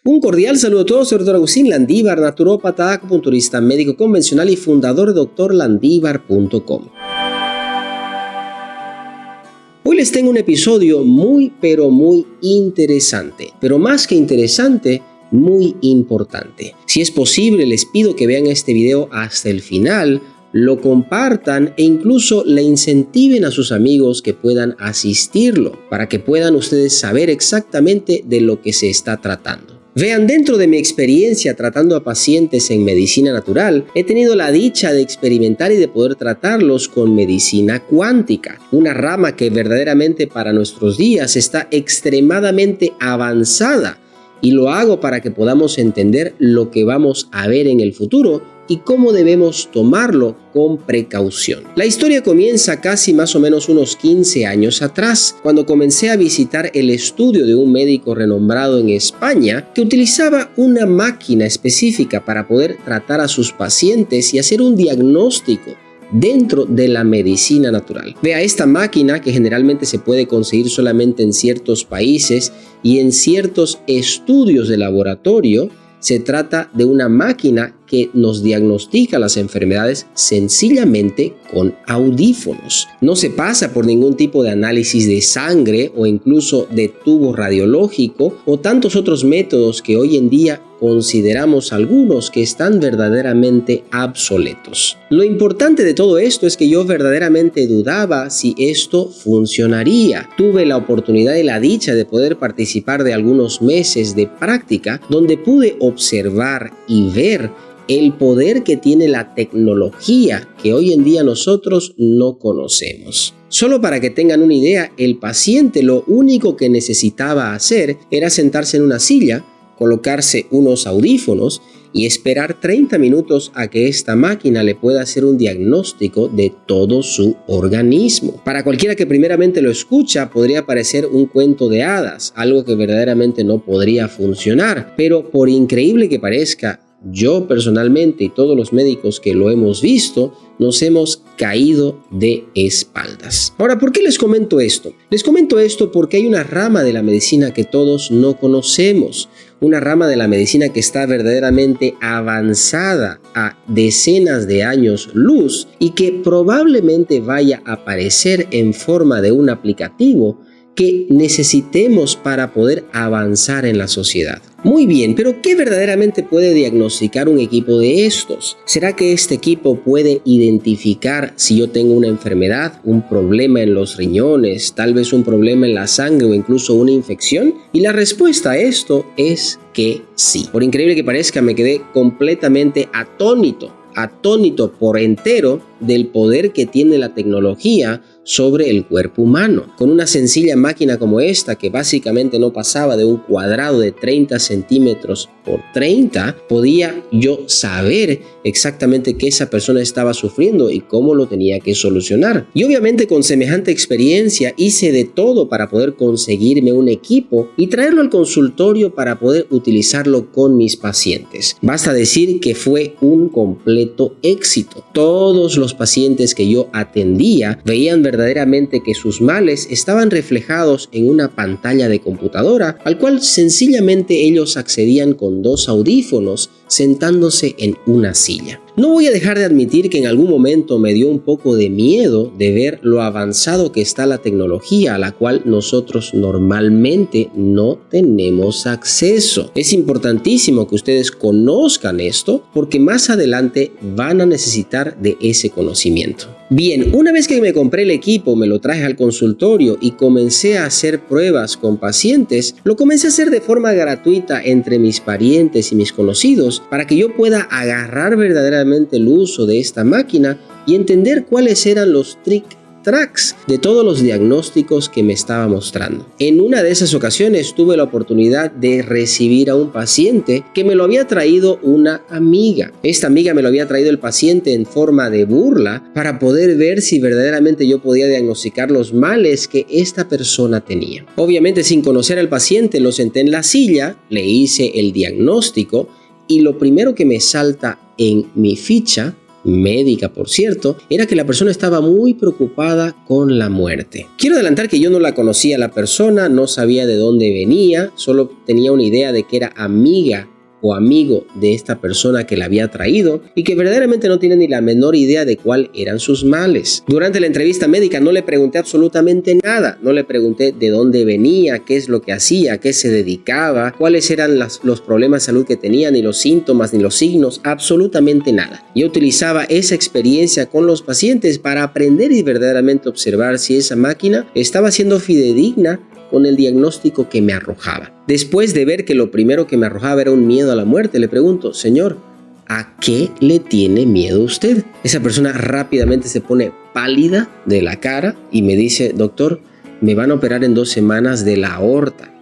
Un cordial saludo a todos, soy el Dr. Agustín Landívar, naturópata, acupunturista, médico convencional y fundador de drlandívar.com. Hoy les tengo un episodio muy interesante, pero más que interesante, muy importante. Si es posible, les pido que vean este video hasta el final, lo compartan e incluso le incentiven a sus amigos que puedan asistirlo, para que puedan ustedes saber exactamente de lo que se está tratando. Vean, dentro de mi experiencia tratando a pacientes en medicina natural, he tenido la dicha de experimentar y de poder tratarlos con medicina cuántica, una rama que verdaderamente para nuestros días está extremadamente avanzada, y lo hago para que podamos entender lo que vamos a ver en el futuro y cómo debemos tomarlo con precaución. La historia comienza casi más o menos unos 15 años atrás, cuando comencé a visitar el estudio de un médico renombrado en España que utilizaba una máquina específica para poder tratar a sus pacientes y hacer un diagnóstico dentro de la medicina natural. Vea, esta máquina, que generalmente se puede conseguir solamente en ciertos países y en ciertos estudios de laboratorio, se trata de una máquina que nos diagnostica las enfermedades sencillamente con audífonos. No se pasa por ningún tipo de análisis de sangre o incluso de tubo radiológico o tantos otros métodos que hoy en día consideramos algunos que están verdaderamente obsoletos. Lo importante de todo esto es que yo verdaderamente dudaba si esto funcionaría. Tuve la oportunidad y la dicha de poder participar de algunos meses de práctica donde pude observar y ver el poder que tiene la tecnología que hoy en día nosotros no conocemos. Solo para que tengan una idea, el paciente lo único que necesitaba hacer era sentarse en una silla, colocarse unos audífonos y esperar 30 minutos a que esta máquina le pueda hacer un diagnóstico de todo su organismo. Para cualquiera que primeramente lo escucha, podría parecer un cuento de hadas, algo que verdaderamente no podría funcionar, pero por increíble que parezca, yo personalmente y todos los médicos que lo hemos visto, nos hemos caído de espaldas. Ahora, ¿por qué les comento esto? Les comento esto porque hay una rama de la medicina que todos no conocemos, una rama de la medicina que está verdaderamente avanzada a decenas de años luz y que probablemente vaya a aparecer en forma de un aplicativo que necesitemos para poder avanzar en la sociedad. Muy bien, pero ¿qué verdaderamente puede diagnosticar un equipo de estos? ¿Será que este equipo puede identificar si yo tengo una enfermedad, un problema en los riñones, tal vez un problema en la sangre o incluso una infección? Y la respuesta a esto es que sí. Por increíble que parezca, me quedé completamente atónito por entero del poder que tiene la tecnología sobre el cuerpo humano. Con una sencilla máquina como esta, que básicamente no pasaba de un cuadrado de 30 centímetros por 30, podía yo saber exactamente qué esa persona estaba sufriendo y cómo lo tenía que solucionar. Y obviamente con semejante experiencia hice de todo para poder conseguirme un equipo y traerlo al consultorio para poder utilizarlo con mis pacientes. Basta decir que fue un completo éxito. Todos los pacientes que yo atendía veían verdaderamente que sus males estaban reflejados en una pantalla de computadora, al cual sencillamente ellos accedían con 2 audífonos sentándose en una silla. No voy a dejar de admitir que en algún momento me dio un poco de miedo de ver lo avanzado que está la tecnología a la cual nosotros normalmente no tenemos acceso. Es importantísimo que ustedes conozcan esto porque más adelante van a necesitar de ese conocimiento. Bien, una vez que me compré el equipo, me lo traje al consultorio y comencé a hacer pruebas con pacientes, lo comencé a hacer de forma gratuita entre mis parientes y mis conocidos para que yo pueda agarrar verdaderamente el uso de esta máquina y entender cuáles eran los tracks de todos los diagnósticos que me estaba mostrando. En una de esas ocasiones tuve la oportunidad de recibir a un paciente que me lo había traído una amiga. Esta amiga me lo había traído el paciente en forma de burla para poder ver si verdaderamente yo podía diagnosticar los males que esta persona tenía. Obviamente, sin conocer al paciente, lo senté en la silla, le hice el diagnóstico y lo primero que me salta en mi ficha médica por cierto, era que la persona estaba muy preocupada con la muerte. Quiero adelantar que yo no la conocía a la persona, no sabía de dónde venía, solo tenía una idea de que era amiga o amigo de esta persona que la había traído y que verdaderamente no tiene ni la menor idea de cuáles eran sus males. Durante la entrevista médica no le pregunté absolutamente nada, no le pregunté de dónde venía, qué es lo que hacía, a qué se dedicaba, cuáles eran los problemas de salud que tenía, ni los síntomas, ni los signos, absolutamente nada. Yo utilizaba esa experiencia con los pacientes para aprender y verdaderamente observar si esa máquina estaba siendo fidedigna con el diagnóstico que me arrojaba. Después de ver que lo primero que me arrojaba era un miedo a la muerte, le pregunto, señor, ¿a qué le tiene miedo usted? Esa persona rápidamente se pone pálida de la cara y me dice, doctor, me van a operar en 2 semanas de la aorta.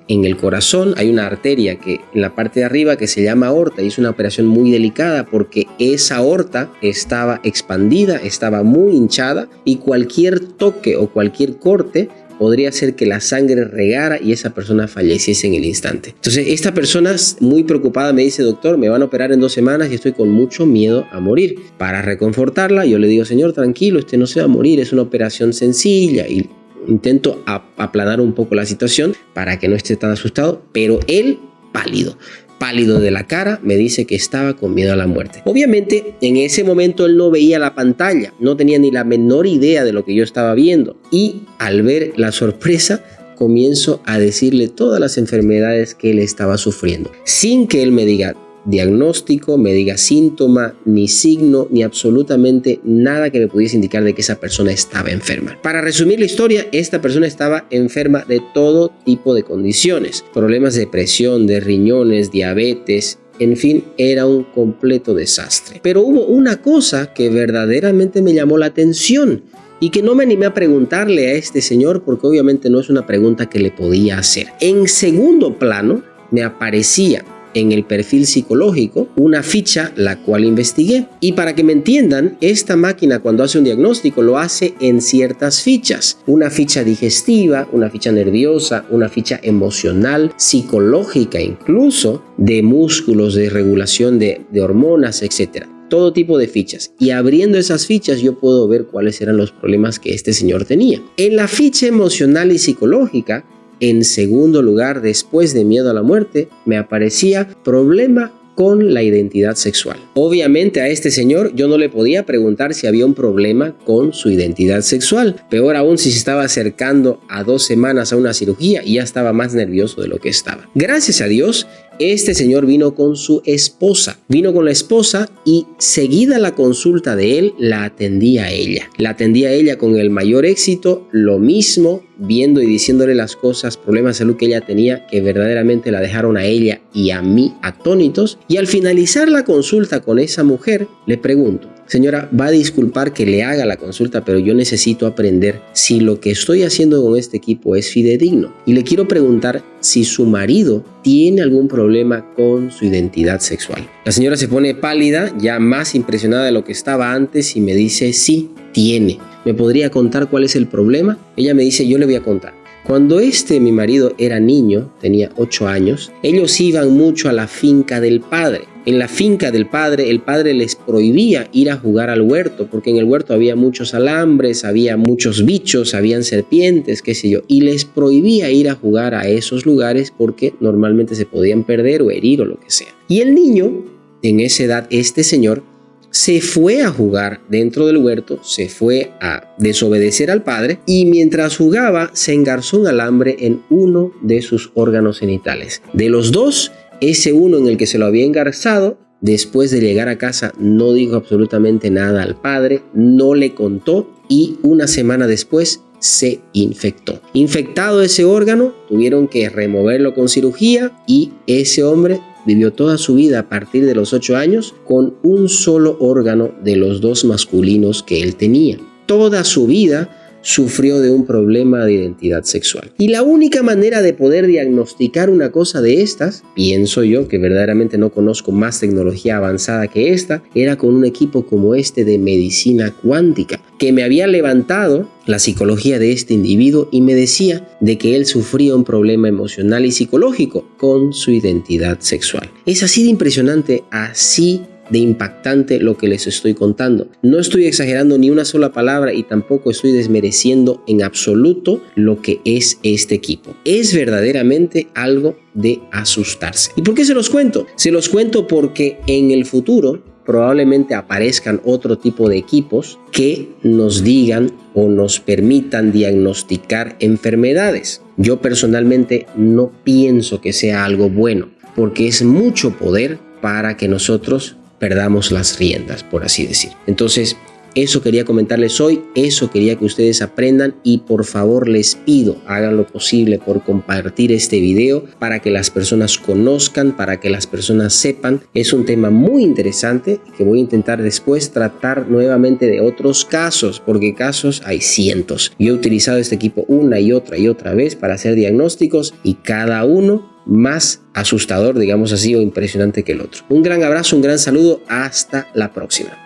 En el corazón hay una arteria que en la parte de arriba que se llama aorta y es una operación muy delicada porque esa aorta estaba expandida, estaba muy hinchada y cualquier toque o cualquier corte podría hacer que la sangre regara y esa persona falleciese en el instante. Entonces esta persona muy preocupada me dice, doctor, me van a operar en 2 semanas y estoy con mucho miedo a morir. Para reconfortarla yo le digo, señor, tranquilo, usted no se va a morir, es una operación sencilla y intento aplanar un poco la situación para que no esté tan asustado, pero él pálido de la cara, me dice que estaba con miedo a la muerte. Obviamente, en ese momento él no veía la pantalla, no tenía ni la menor idea de lo que yo estaba viendo. Y al ver la sorpresa, comienzo a decirle todas las enfermedades que él estaba sufriendo, sin que él me diga diagnóstico, me diga síntoma, ni signo, ni absolutamente nada que me pudiese indicar de que esa persona estaba enferma. Para resumir la historia, esta persona estaba enferma de todo tipo de condiciones, problemas de presión, de riñones, diabetes, en fin, era un completo desastre. Pero hubo una cosa que verdaderamente me llamó la atención y que no me animé a preguntarle a este señor porque obviamente no es una pregunta que le podía hacer. En segundo plano, me aparecía en el perfil psicológico una ficha la cual investigué. Y para que me entiendan, esta máquina cuando hace un diagnóstico lo hace en ciertas fichas. Una ficha digestiva, una ficha nerviosa, una ficha emocional, psicológica incluso, de músculos, de regulación de hormonas, etc. Todo tipo de fichas. Y abriendo esas fichas yo puedo ver cuáles eran los problemas que este señor tenía. En la ficha emocional y psicológica, en segundo lugar, después de miedo a la muerte, me aparecía problema con la identidad sexual. Obviamente a este señor yo no le podía preguntar si había un problema con su identidad sexual. Peor aún si se estaba acercando a 2 semanas a una cirugía y ya estaba más nervioso de lo que estaba. Gracias a Dios, este señor vino con su esposa. Vino con la esposa y seguida la consulta de él, la atendía a ella. La atendía a ella con el mayor éxito, lo mismo, viendo y diciéndole las cosas, problemas de salud que ella tenía, que verdaderamente la dejaron a ella y a mí atónitos. Y al finalizar la consulta con esa mujer, le pregunto, señora, va a disculpar que le haga la consulta, pero yo necesito aprender si lo que estoy haciendo con este equipo es fidedigno. Y le quiero preguntar si su marido tiene algún problema con su identidad sexual. La señora se pone pálida, ya más impresionada de lo que estaba antes, y me dice, sí, tiene. ¿Me podría contar cuál es el problema? Ella me dice, yo le voy a contar. Cuando mi marido era niño, tenía 8 años, ellos iban mucho a la finca del padre. En la finca del padre, el padre les prohibía ir a jugar al huerto, porque en el huerto había muchos alambres, había muchos bichos, habían serpientes, qué sé yo, y les prohibía ir a jugar a esos lugares porque normalmente se podían perder o herir o lo que sea. Y el niño, en esa edad, este señor, se fue a jugar dentro del huerto, se fue a desobedecer al padre y mientras jugaba se engarzó un alambre en uno de sus órganos genitales. De los 2, ese uno en el que se lo había engarzado, después de llegar a casa no dijo absolutamente nada al padre, no le contó y una semana después se infectó. Infectado ese órgano, tuvieron que removerlo con cirugía y ese hombre vivió toda su vida a partir de los 8 años con un solo órgano de los 2 masculinos que él tenía. Toda su vida sufrió de un problema de identidad sexual. Y la única manera de poder diagnosticar una cosa de estas, pienso yo que verdaderamente no conozco más tecnología avanzada que esta, era con un equipo como este de medicina cuántica, que me había levantado la psicología de este individuo y me decía de que él sufría un problema emocional y psicológico con su identidad sexual. Es así de impresionante, así de impactante lo que les estoy contando. No estoy exagerando ni una sola palabra y tampoco estoy desmereciendo en absoluto lo que es este equipo. Es verdaderamente algo de asustarse. ¿Y por qué se los cuento? Se los cuento porque en el futuro probablemente aparezcan otro tipo de equipos que nos digan o nos permitan diagnosticar enfermedades. Yo personalmente no pienso que sea algo bueno, porque es mucho poder para que nosotros perdamos las riendas, por así decir. Entonces, eso quería comentarles hoy, eso quería que ustedes aprendan y por favor les pido, hagan lo posible por compartir este video para que las personas conozcan, para que las personas sepan. Es un tema muy interesante que voy a intentar después tratar nuevamente de otros casos, porque casos hay cientos. Yo he utilizado este equipo una y otra vez para hacer diagnósticos y cada uno más asustador, digamos así, o impresionante que el otro. Un gran abrazo, un gran saludo, hasta la próxima.